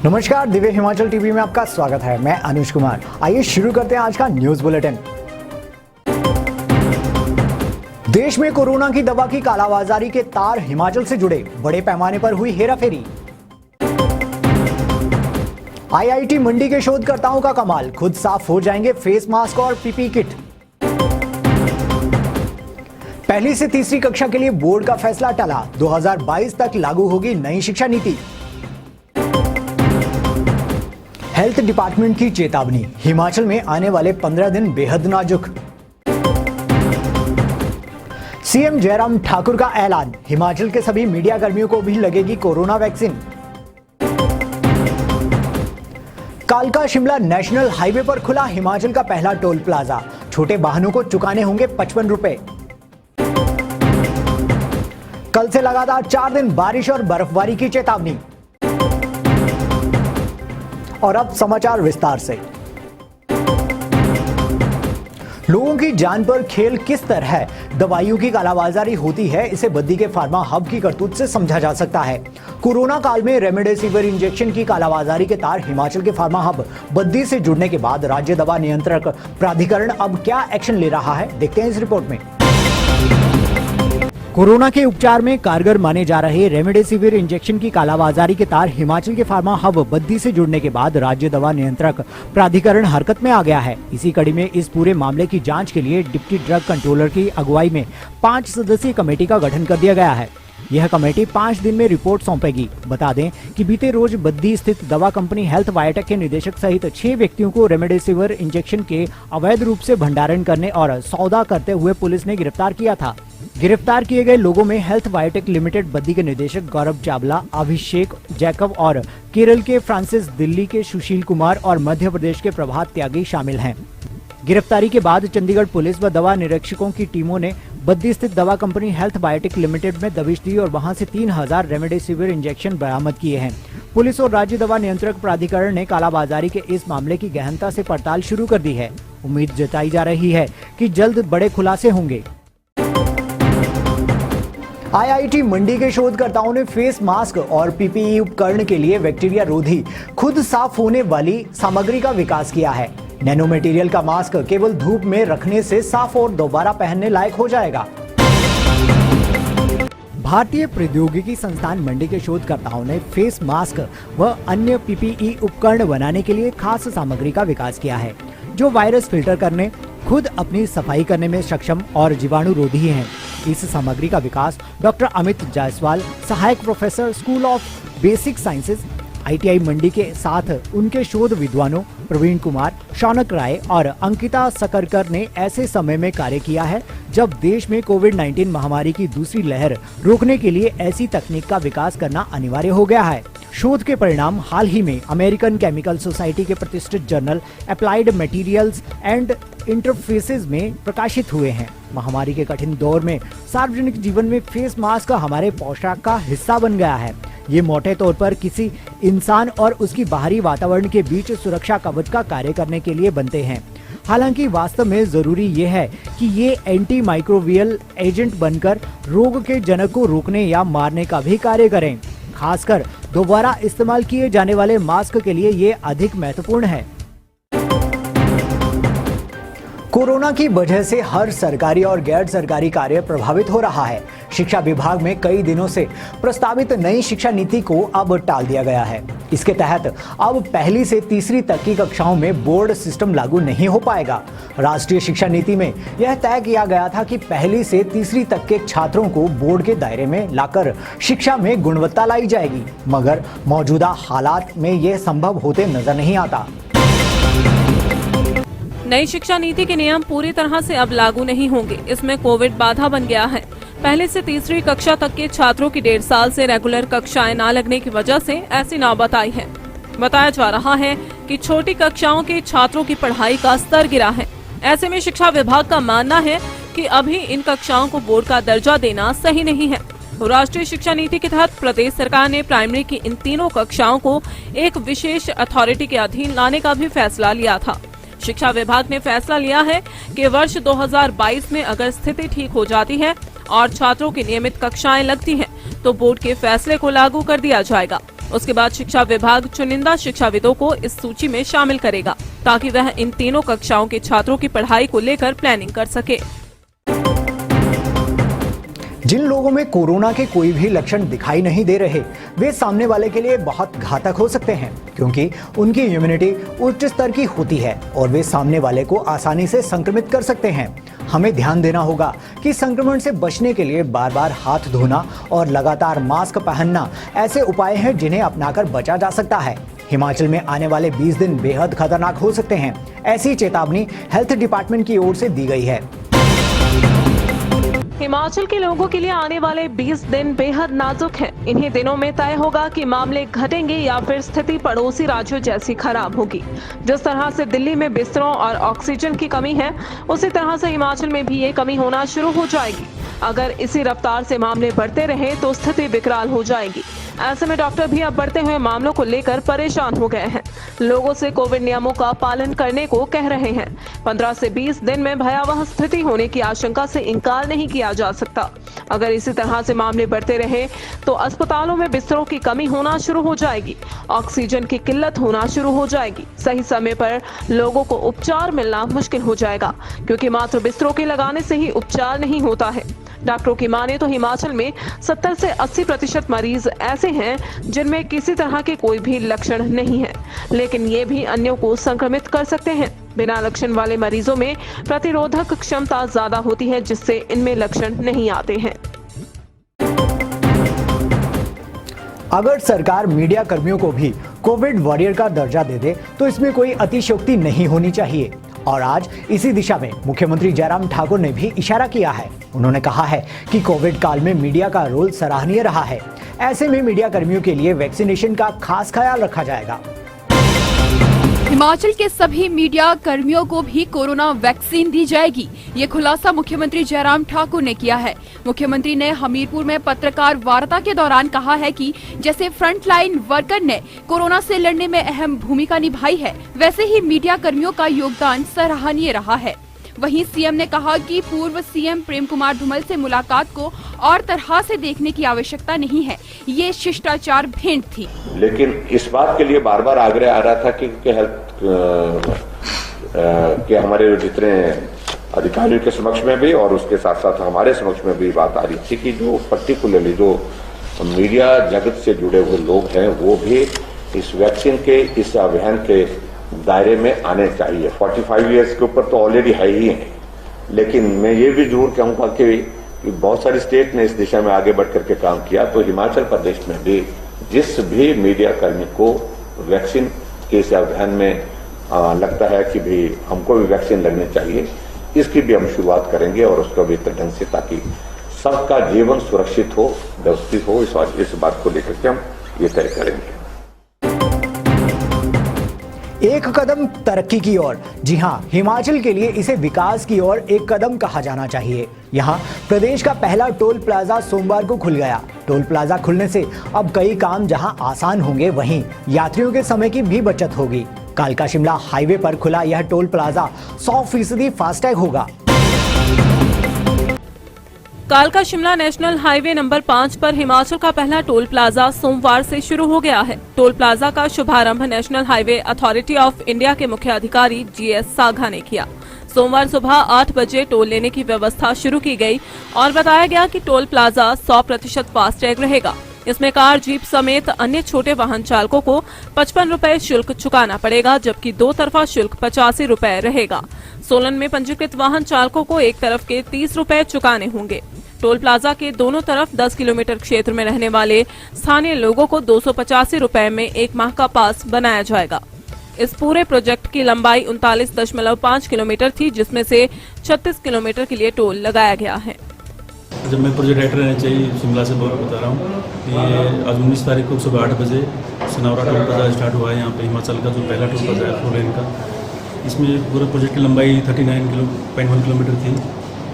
नमस्कार, दिव्य हिमाचल टीवी में आपका स्वागत है। मैं अनुज कुमार। आइए शुरू करते हैं आज का न्यूज बुलेटिन। देश में कोरोना की दवा की कालाबाजारी के तार हिमाचल से जुड़े, बड़े पैमाने पर हुई हेराफेरी। आईआईटी मंडी के शोधकर्ताओं का कमाल, खुद साफ हो जाएंगे फेस मास्क और पीपीई किट। पहली से तीसरी कक्षा के लिए बोर्ड का फैसला टला, 2022 तक लागू होगी नई शिक्षा नीति। हेल्थ डिपार्टमेंट की चेतावनी, हिमाचल में आने वाले 15 दिन बेहद नाजुक। सीएम जयराम ठाकुर का ऐलान, हिमाचल के सभी मीडिया कर्मियों को भी लगेगी कोरोना वैक्सीन। कालका शिमला नेशनल हाईवे पर खुला हिमाचल का पहला टोल प्लाजा, छोटे वाहनों को चुकाने होंगे 55 रुपए। कल से लगातार 4 दिन बारिश और बर्फबारी की चेतावनी। और अब समाचार विस्तार से। लोगों की जान पर खेल किस तरह दवाइयों की कालाबाजारी होती है, इसे बद्दी के फार्मा हब की करतूत से समझा जा सकता है। कोरोना काल में रेमडेसिविर इंजेक्शन की कालाबाजारी के तार हिमाचल के फार्मा हब बद्दी से जुड़ने के बाद राज्य दवा नियंत्रक प्राधिकरण अब क्या एक्शन ले रहा है, देखते हैं इस रिपोर्ट में। कोरोना के उपचार में कारगर माने जा रहे रेमडेसिविर इंजेक्शन की कालाबाजारी के तार हिमाचल के फार्मा हब बद्दी से जुड़ने के बाद राज्य दवा नियंत्रक प्राधिकरण हरकत में आ गया है। इसी कड़ी में इस पूरे मामले की जांच के लिए डिप्टी ड्रग कंट्रोलर की अगुवाई में 5 सदस्यीय कमेटी का गठन कर दिया गया है। यह कमेटी 5 दिन में रिपोर्ट सौंपेगी। बता दें कि बीते रोज बद्दी स्थित दवा कंपनी हेल्थ बायोटेक के निदेशक सहित 6 व्यक्तियों को रेमडेसिविर इंजेक्शन के अवैध रूप से भंडारण करने और सौदा करते हुए पुलिस ने गिरफ्तार किया था। गिरफ्तार किए गए लोगों में हेल्थ बायोटेक लिमिटेड बद्दी के निदेशक गौरव चावला, अभिषेक जैकब और केरल के फ्रांसिस, दिल्ली के सुशील कुमार और मध्य प्रदेश के प्रभात त्यागी शामिल हैं। गिरफ्तारी के बाद चंडीगढ़ पुलिस व दवा निरीक्षकों की टीमों ने बद्दी स्थित दवा कंपनी हेल्थ बायोटेक लिमिटेड में दबिश दी और वहां से 3000 रेमडेसिविर इंजेक्शन बरामद किए हैं। पुलिस और राज्य दवा नियंत्रक प्राधिकरण ने कालाबाजारी के इस मामले की गहनता से पड़ताल शुरू कर दी है। उम्मीद जताई जा रही है कि जल्द बड़े खुलासे होंगे। आईआईटी मंडी के शोधकर्ताओं ने फेस मास्क और पीपीई उपकरण के लिए बैक्टीरिया रोधी, खुद साफ होने वाली सामग्री का विकास किया है। नैनो मटेरियल का मास्क केवल धूप में रखने से साफ और दोबारा पहनने लायक हो जाएगा। भारतीय प्रौद्योगिकी संस्थान मंडी के शोधकर्ताओं ने फेस मास्क व अन्य पीपीई उपकरण बनाने के लिए खास सामग्री का विकास किया है, जो वायरस फिल्टर करने, खुद अपनी सफाई करने में सक्षम और जीवाणु रोधी है। इस सामग्री का विकास डॉक्टर अमित जायसवाल, सहायक professor, school of basic sciences, IIT Mandi के साथ उनके शोध विद्वानों प्रवीण कुमार, शौनक राय और अंकिता सकरकर ने ऐसे समय में कार्य किया है जब देश में कोविड-19 महामारी की दूसरी लहर रोकने के लिए ऐसी तकनीक का विकास करना अनिवार्य हो गया है। शोध के परिणाम हाल ही में अमेरिकन केमिकल सोसाइटी के प्रतिष्ठित journal applied materials and interfaces में प्रकाशित हुए हैं। महामारी के कठिन दौर में सार्वजनिक जीवन में फेस मास्क हमारे पोशाक का हिस्सा बन गया है। ये मोटे तौर पर किसी इंसान और उसकी बाहरी वातावरण के बीच सुरक्षा कवच का कार्य करने के लिए बनते हैं। हालांकि वास्तव में जरूरी ये है कि ये एंटी माइक्रोबियल एजेंट बनकर रोग के जनक को रोकने या मारने का भी कार्य करें। खासकर दोबारा इस्तेमाल किए जाने वाले मास्क के लिए ये अधिक महत्वपूर्ण है। कोरोना की वजह से हर सरकारी और गैर सरकारी कार्य प्रभावित हो रहा है। शिक्षा विभाग में कई दिनों से प्रस्तावित नई शिक्षा नीति को अब टाल दिया गया है। इसके तहत अब पहली से तीसरी तक की कक्षाओं में बोर्ड सिस्टम लागू नहीं हो पाएगा। राष्ट्रीय शिक्षा नीति में यह तय किया गया था कि पहली से तीसरी तक के छात्रों को बोर्ड के दायरे में लाकर शिक्षा में गुणवत्ता लाई जाएगी, मगर मौजूदा हालात में यह संभव होते नजर नहीं आता। नई शिक्षा नीति के नियम पूरी तरह से अब लागू नहीं होंगे। इसमें कोविड बाधा बन गया है। पहले से तीसरी कक्षा तक के छात्रों की 1.5 साल से रेगुलर कक्षाएं न लगने की वजह से ऐसी नौबत आई है। बताया जा रहा है कि छोटी कक्षाओं के छात्रों की पढ़ाई का स्तर गिरा है। ऐसे में शिक्षा विभाग का मानना है कि अभी इन कक्षाओं को बोर्ड का दर्जा देना सही नहीं है। राष्ट्रीय शिक्षा नीति के तहत प्रदेश सरकार ने प्राइमरी की इन तीनों कक्षाओं को एक विशेष अथॉरिटी के अधीन लाने का भी फैसला लिया था। शिक्षा विभाग ने फैसला लिया है कि वर्ष 2022 में अगर स्थिति ठीक हो जाती है और छात्रों की नियमित कक्षाएं लगती हैं, तो बोर्ड के फैसले को लागू कर दिया जाएगा। उसके बाद शिक्षा विभाग चुनिंदा शिक्षाविदों को इस सूची में शामिल करेगा ताकि वह इन तीनों कक्षाओं के छात्रों की पढ़ाई को लेकर प्लानिंग कर सके। जिन लोगों में कोरोना के कोई भी लक्षण दिखाई नहीं दे रहे, वे सामने वाले के लिए बहुत घातक हो सकते हैं, क्योंकि उनकी इम्यूनिटी उच्च स्तर की होती है और वे सामने वाले को आसानी से संक्रमित कर सकते हैं। हमें ध्यान देना होगा कि संक्रमण से बचने के लिए बार बार हाथ धोना और लगातार मास्क पहनना ऐसे उपाय हैं जिन्हें अपनाकर बचा जा सकता है। हिमाचल में आने वाले 20 दिन बेहद खतरनाक हो सकते हैं, ऐसी चेतावनी हेल्थ डिपार्टमेंट की ओर से दी गई है। हिमाचल के लोगों के लिए आने वाले 20 दिन बेहद नाजुक हैं। इन्हीं दिनों में तय होगा कि मामले घटेंगे या फिर स्थिति पड़ोसी राज्यों जैसी खराब होगी। जिस तरह से दिल्ली में बिस्तरों और ऑक्सीजन की कमी है, उसी तरह से हिमाचल में भी ये कमी होना शुरू हो जाएगी। अगर इसी रफ्तार से मामले बढ़ते रहे तो स्थिति विकराल हो जाएगी। ऐसे में डॉक्टर भी अब बढ़ते हुए मामलों को लेकर परेशान हो गए हैं। लोगों से कोविड नियमों का पालन करने को कह रहे हैं। 15 से 20 दिन में भयावह स्थिति होने की आशंका से इनकार नहीं किया जा सकता। अगर इसी तरह से मामले बढ़ते रहे तो अस्पतालों में बिस्तरों की कमी होना शुरू हो जाएगी, ऑक्सीजन की किल्लत होना शुरू हो जाएगी। सही समय पर लोगों को उपचार मिलना मुश्किल हो जाएगा, क्योंकि मात्र बिस्तरों के लगाने से ही उपचार नहीं होता है। डॉक्टरों की माने तो हिमाचल में 70 से 80% मरीज ऐसे हैं जिनमें किसी तरह के कोई भी लक्षण नहीं है, लेकिन ये भी अन्यों को संक्रमित कर सकते हैं। बिना लक्षण वाले मरीजों में प्रतिरोधक क्षमता ज्यादा होती है, जिससे इनमें लक्षण नहीं आते हैं। अगर सरकार मीडिया कर्मियों को भी कोविड वॉरियर का दर्जा दे दे तो इसमें कोई अतिशयोक्ति नहीं होनी चाहिए। और आज इसी दिशा में मुख्यमंत्री जयराम ठाकुर ने भी इशारा किया है। उन्होंने कहा है कि कोविड काल में मीडिया का रोल सराहनीय रहा है। ऐसे में मीडिया कर्मियों के लिए वैक्सीनेशन का खास ख्याल रखा जाएगा। हिमाचल के सभी मीडिया कर्मियों को भी कोरोना वैक्सीन दी जाएगी। ये खुलासा मुख्यमंत्री जयराम ठाकुर ने किया है। मुख्यमंत्री ने हमीरपुर में पत्रकार वार्ता के दौरान कहा है कि जैसे फ्रंटलाइन वर्कर ने कोरोना से लड़ने में अहम भूमिका निभाई है, वैसे ही मीडिया कर्मियों का योगदान सराहनीय रहा है। वहीं सीएम ने कहा कि पूर्व सीएम प्रेम कुमार धूमल से मुलाकात को और तरह से देखने की आवश्यकता नहीं है, ये शिष्टाचार भेंट थी। लेकिन इस बात के लिए बार बार आग्रह आ रहा था कि हेल्थ के हमारे जितने अधिकारियों के समक्ष में भी और उसके साथ साथ हमारे समक्ष में भी बात आ रही थी कि जो पर्टिकुलरली जो मीडिया जगत से जुड़े हुए लोग हैं वो भी इस वैक्सीन के इस अभियान के दायरे में आने चाहिए। 45 ईयर्स के ऊपर तो ऑलरेडी है ही है, लेकिन मैं ये भी जरूर कहूँगा कि बहुत सारी स्टेट ने इस दिशा में आगे बढ़ करके काम किया, तो हिमाचल प्रदेश में भी जिस भी मीडिया कर्मी को वैक्सीन के इस अभियान में लगता है कि भी हमको भी वैक्सीन लगनी चाहिए, इसकी भी हम शुरुआत करेंगे और उसका बेहतर ढंग से, ताकि सबका जीवन सुरक्षित हो, व्यवस्थित हो। इस बात को लेकर के हम ये तय करेंगे। एक कदम तरक्की की ओर। जी हाँ, हिमाचल के लिए इसे विकास की ओर एक कदम कहा जाना चाहिए। यहाँ प्रदेश का पहला टोल प्लाजा सोमवार को खुल गया। टोल प्लाजा खुलने से अब कई काम जहाँ आसान होंगे, वहीं यात्रियों के समय की भी बचत होगी। कालका शिमला हाईवे पर खुला यह टोल प्लाजा 100% फास्टैग होगा। कालका शिमला नेशनल हाईवे नंबर 5 पर हिमाचल का पहला टोल प्लाजा सोमवार से शुरू हो गया है। टोल प्लाजा का शुभारंभ national highway authority of India के मुख्य अधिकारी GS साघा ने किया। सोमवार सुबह 8 बजे टोल लेने की व्यवस्था शुरू की गई और बताया गया कि टोल प्लाजा 100% फास्टैग रहेगा। इसमें कार, जीप समेत अन्य छोटे वाहन चालकों को 55 रुपए शुल्क चुकाना पड़ेगा, जबकि दो तरफा शुल्क 85 रुपए रहेगा। सोलन में पंजीकृत वाहन चालकों को एक तरफ के 30 रुपए चुकाने होंगे। टोल प्लाजा के दोनों तरफ 10 किलोमीटर क्षेत्र में रहने वाले स्थानीय लोगों को 285 रुपए में एक माह का पास बनाया जाएगा। इस पूरे प्रोजेक्ट की लंबाई 39.5 किलोमीटर थी, जिसमें से 36 किलोमीटर के लिए टोल लगाया गया है। जब मैं प्रोजेक्ट डायरेक्टर रहना चाहिए शिमला से बता रहा हूँ कि आज 19 तारीख को सुबह 8 बजे सनौरा टोल प्लाजा स्टार्ट हुआ है। यहाँ पे हिमाचल का जो पहला टोल प्लाजा है 4 लेन का, इसमें पूरे प्रोजेक्ट की लंबाई 39.1 किलोमीटर थी।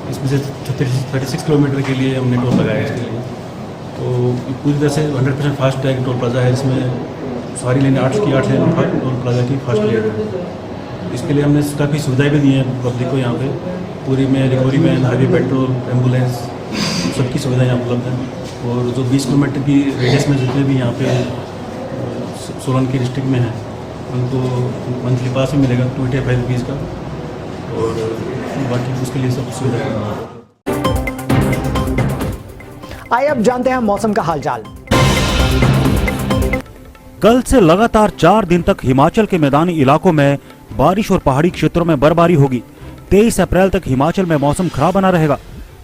इसमें से 36 किलोमीटर के लिए हमने टोल लगाया है। इसके लिए तो पूरी तरह से 100% फास्ट टैग टोल प्लाजा है। इसमें सारी लेन 8 लेन टोल प्लाजा की फास्ट लेन है। इसके लिए हमने काफ़ी सुविधाएं भी दी हैं पब्लिक को। यहाँ पे पूरी में recovery van, highway patrol, ambulance, सबकी सुविधाएं यहाँ उपलब्ध हैं। और जो 20 किलोमीटर की रेडियस में जितने भी यहाँ पे सोलन की डिस्ट्रिक्ट में हैं उनको मंथली पास भी मिलेगा 25 रुपीज़ का, और बाकी उसके लिए सब सुविधा है। आइए अब जानते हैं मौसम का हालचाल। कल से लगातार 4 दिन तक हिमाचल के मैदानी इलाकों में बारिश और पहाड़ी क्षेत्रों में बर्फबारी होगी। 23 अप्रैल तक हिमाचल में मौसम खराब बना रहेगा।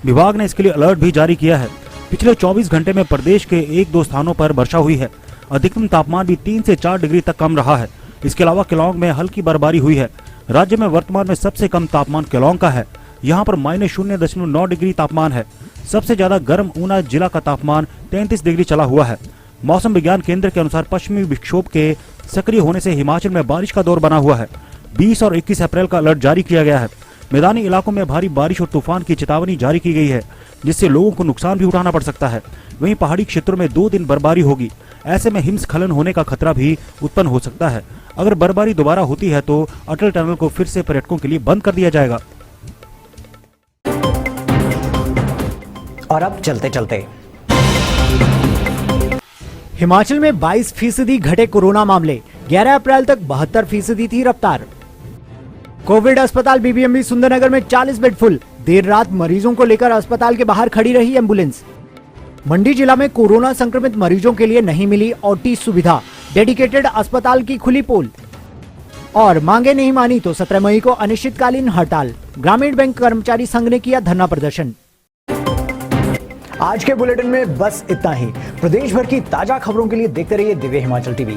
विभाग ने इसके लिए अलर्ट भी जारी किया है। पिछले 24 घंटे में प्रदेश के 1-2 स्थानों पर वर्षा हुई है। अधिकतम तापमान भी 3 से 4 डिग्री तक कम रहा है। इसके अलावा केलांग में हल्की बर्फबारी हुई है। राज्य में वर्तमान में सबसे कम तापमान केलांग का है। यहाँ पर -0.9 डिग्री तापमान है। सबसे ज्यादा गर्म ऊना जिला का तापमान 33 डिग्री चला हुआ है। मौसम विज्ञान केंद्र के अनुसार पश्चिमी विक्षोभ के सक्रिय होने से हिमाचल में बारिश का दौर बना हुआ है। 20 और 21 अप्रैल का अलर्ट जारी किया गया है। मैदानी इलाकों में भारी बारिश और तूफान की चेतावनी जारी की गई है, जिससे लोगों को नुकसान भी उठाना पड़ सकता है। वहीं पहाड़ी क्षेत्रों में 2 दिन बर्फबारी होगी। ऐसे में हिमस्खलन होने का खतरा भी उत्पन्न हो सकता है। अगर बर्फबारी दोबारा होती है तो अटल टनल को फिर से पर्यटकों के लिए बंद कर दिया जाएगा। और अब चलते चलते हिमाचल में 22% घटे कोरोना मामले। 11 अप्रैल तक 72% थी रफ्तार। कोविड अस्पताल बीबीएमबी सुंदरनगर में 40 बेड फुल। देर रात मरीजों को लेकर अस्पताल के बाहर खड़ी रही एम्बुलेंस। मंडी जिला में कोरोना संक्रमित मरीजों के लिए नहीं मिली ओटी सुविधा। डेडिकेटेड अस्पताल की खुली पोल। और मांगे नहीं मानी तो 17 मई को अनिश्चितकालीन हड़ताल। ग्रामीण बैंक कर्मचारी संघ ने किया धरना प्रदर्शन। आज के बुलेटिन में बस इतना ही। प्रदेश भर की ताजा खबरों के लिए देखते रहिए दिव्य हिमाचल टीवी।